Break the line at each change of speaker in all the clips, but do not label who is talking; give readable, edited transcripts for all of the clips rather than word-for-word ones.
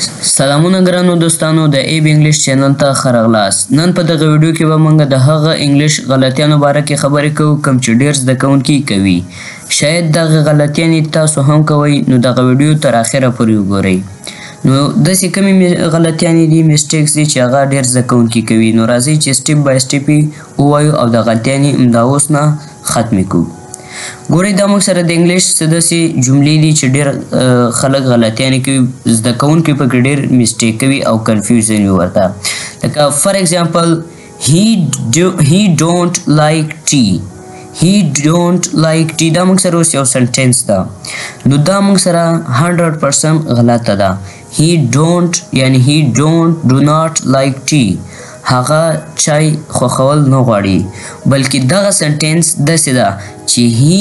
سلامونه ګرانو دوستانو د ایب انګلیش چینل ته ښه راغلاست. نن په دغه ویډیو کې به موږ د هغه انګلیش غلطیانو باره کې خبرې کوو کوم چې ډېر زده کوونکي کوي. شاید دغه غلطیانې تاسو هم کوئ، نو دغه ویډیو تر اخره پورې وګورئ. نو داسې کومې غلطیانې دي، میسټیکس دي چې هغه ډېر زده کوونکي کوي. نو راځئ چې سټیپ بای سټیپ یې ووایو او د غلطیانې همدا اوس نه ختمې کړو. ګورئ دا موږ سره د انګلیش څه داسې جملې دي چې ډېر خلک غلطیانې کوي، زده کوونکي پکې ډېر میسټیک کوي او کنفیوژن وي ورته. لکه فار ایگزامپل he don't like tea. he don't like tea دا موږ سره اوس یو سنټینس ده، نو دا موږ سره 100% غلطه ده. he don't یعنی he do not like tea، هغه چای خوښول نه غواړي، بلکې دغه سنټینس داسې ده چې he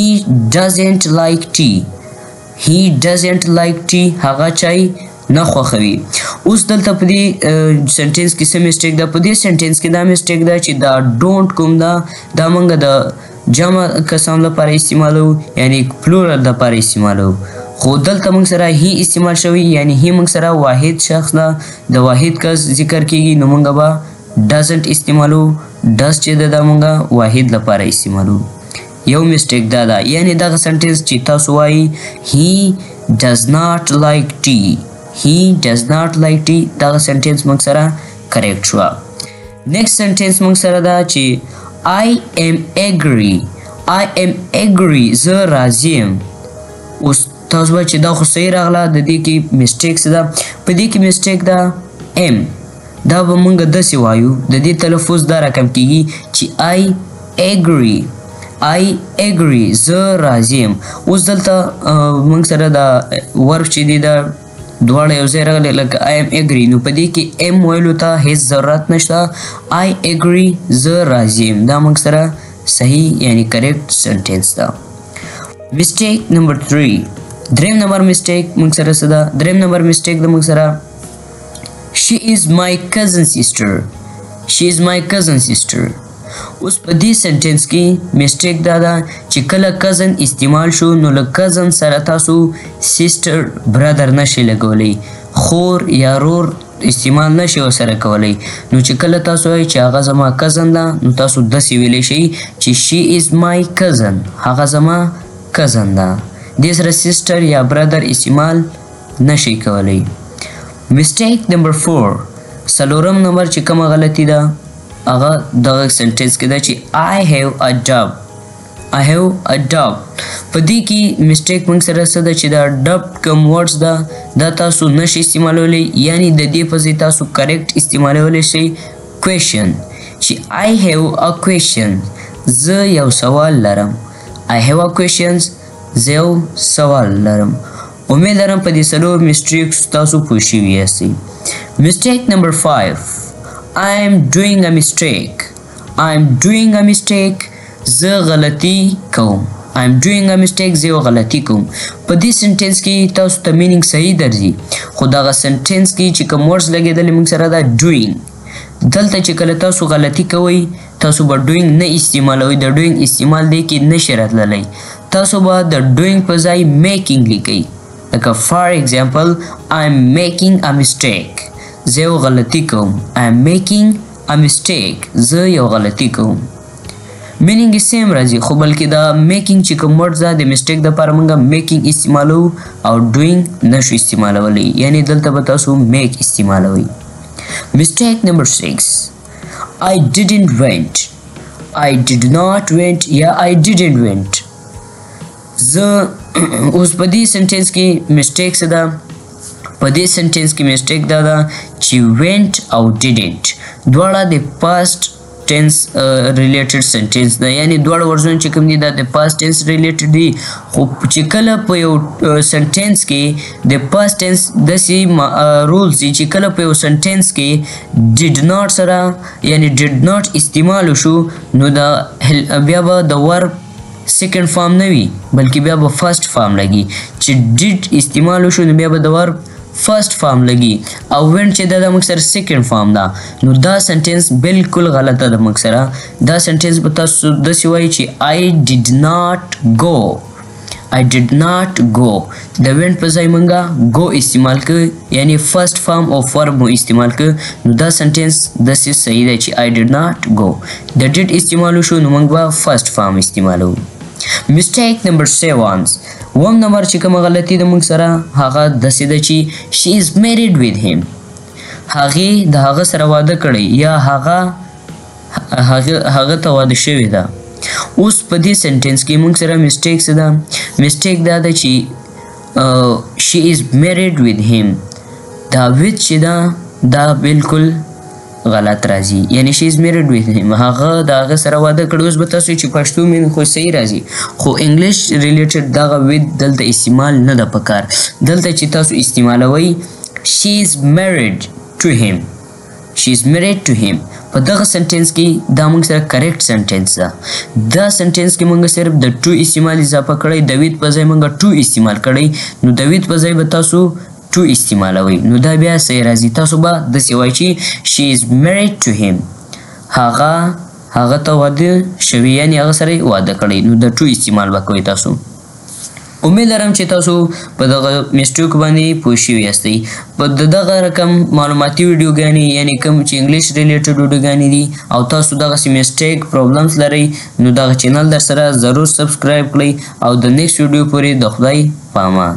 doesn't like tea. he doesn't like tea، هغه چای نه خوښوي. اوس دلته په دې سنټینس کې څه میسټیک ده؟ په دې سنټینس کې دا میسټیک ده چې دا ډونټ کوم ده، دا موږ د جمع کسانو لپاره استعمالوو، یعنی پلورل لپاره استعمالوو. خو دلته موږ سره هی استعمال شوی، یعنی هی موږ سره واحد شخص ده، د واحد کس ذکر کیږي، نو موږ به doesn't استعمالو. does چې ده موږ واحد لپاره استعمالو. یو میسټیک دا ده، یعنی دغه سنټینس چې تاسو وایي he does not like tea. he does not like tea، دغه سنټینس موږ سره کریکټ شوه. نیکسټ سنټینس موږ سره ده چې I am agree. I am agree، زه راضي یم. اوس تاسو به چې دا خو صحیح راغله، د دې کې میسټیک څه ده؟ په دې کې میسټیک ده am، دا به موږ داسې وایو، د دې تلفظ دا رقم کیږي چې I agree. I agree، زه راضي یم. اوس دلته موږ سره دا ورک چې دی دا دواړه یو ځای راغلی، لکه I am agree، نو په دې کې am ویلو ته هیڅ ضرورت نشته. I agree، زه راضي یم، دا موږ سره صحیح یعنی کریکټ سنټینس ده. میسټیک نمبر 3، دریم نمبر میسټیک موږ سره څه ده؟ دریم نمبر میسټیک ده موږ سره she is my cousin sister. she is my cousin sister. اوس په دې سنټینس کې میسټیک دا ده چې کله کزن استعمال شو، نو له کزن سره تاسو سیسټر برادر نشئ لګولی، خور یا رور استعمال نشئ ورسره کولی. نو چې کله تاسو وایئ چې هغه زما کزن ده، نو تاسو داسې ویلی شئ چې she is my cousin، هغه زما کزن ده. دې سره سیسټر یا برادر استعمال نشئ کولی. میسټیک نمبر 4، څلورم نمبر چې کومه غلطي ده هغه دغه سنټینس کې ده چې I have a dog. I have a dog. په دې کې میسټیک موږ سره څه ده چې دا ډب کوم ورډز ده، دا تاسو نشئ استعمالولی، یعنی د دې په ځای تاسو کریکټ استعمالولی شئ کویشن، چې I have a question، زه یو سوال لرم. I have a questions، زه یو سوال لرم. امید لرم په دې څلور میسټیکس تاسو پوه شوي یاستئ. میسټیک نمبر 5، I am doing a mistake. I am doing a mistake، زه غلطي کوم. I am doing a mistake، زه یو غلطي کوم. په دې سنټینس کې تاسو ته مینینګ صحیح درځي، خو دغه سنټینس کې چې کوم ورډز لګېدلي موږ سره ده doing. دلته چې کله تاسو غلطي کوئ، تاسو به doing نه استعمالوئ، د doing استعمال دی کې نشي راتللی، تاسو به د doing په ځای making لیکئ. لکه فار ایگزامپل I am making a mistake، زه یو غلطي کوم. I am making a mistake، زه یو غلطي کوم. مینینګ یې سیم راځي، خو بلکې دا میکینګ چې کوم ورډز ده د میسټیک دپاره موږ میکینګ استعمالو او ډوینګ نشو استعمالولی، یعنی دلته به تاسو میک استعمالوئ. میسټیک نمبر 6، I didn't went. I did not went یا I didn't went. زه اوس په دې سنټینس کې میسټیک څه ده؟ په دې سنټینس کې میسټیک دا ده چې went او didn't دواړه د پاست ټینس ریلیټډ سنټینس ده، یعنی دواړه ورځونه چې کوم دي دا د پاست ټینس ریلیټډ دي. خو چې کله په یو سنټینس کې د پاست ټینس داسې رولز دي چې کله په یو سنټینس کې did not سره یعنی did not استعمال وشو، نو دا بیا به د ورب سیکنډ فارم نه وي، بلکې بیا به فرست فارم لګي. چې ډیډ استعمال وشو، نو بیا به د ورب فرست فارم لګي، او وینټ چې دا موږ سره سیکنډ فارم ده. نو دا سنټینس بالکل غلطه ده موږ سره. دا سنټینس به تاسو داسې وایي چې I did not go. I did not go. د went په ځای مونږه go استعمال ک یعنی فرست فارم او verb مو استعمال ک نو دا سنټنس داسې صحیح دی چې I did not go. د did استعمال شو نو مونږ به فرست فارم استعمالو. Mistake number 7. وم نمبر چې کومه غلطي د مونږ سره هغه داسې ده چې she is married with him. هغې د هغه سره واده کړی یا هغه ته واده شوې ده. اوس په دې سنټنس کې موږ سره میسټیک څه ده؟ میسټیک دا ده چې she is married with him. دا with چې ده دا بالکل غلط راځي یعنی she is married with him هغه د هغه سره واده کړی. اوس به تاسو چې پښتو مین خو صحیح راځي خو انګلیش ریلیټډ دغه with دلته استعمال نه ده پکار. دلته چې تاسو استعمالوئ she is married to him. she is married to him. په دغه سنټنس کې دا موږ سره کریکټ سنټنس ده. دا سنټنس کې موږ صرف د ټو استعمال اضافه کړی د ویت په ځای موږ ټو استعمال کړی نو د ویت په ځای به تاسو ټو استعمالوئ نو دا بیا صحیح راځي. تاسو به داسې وایئ چې she is married to him. هغه ته واده شوی یعنی هغه سره واده کړی نو د ټو استعمال به کوئ تاسو. امید لرم چې تاسو په دغه میسټیک باندې پوه شوي یاستئ. په دغه رقم معلوماتي ویډیوګانې یعنی کوم چې انګلیش ریلیټډ ویډیوګانې دي او تاسو دغسې میسټیک پرابلمز لرئ نو دغه چینل در سره ضرور سبسکرایب کړئ او د نیکسټ ویډیو پورې د خدای په امان.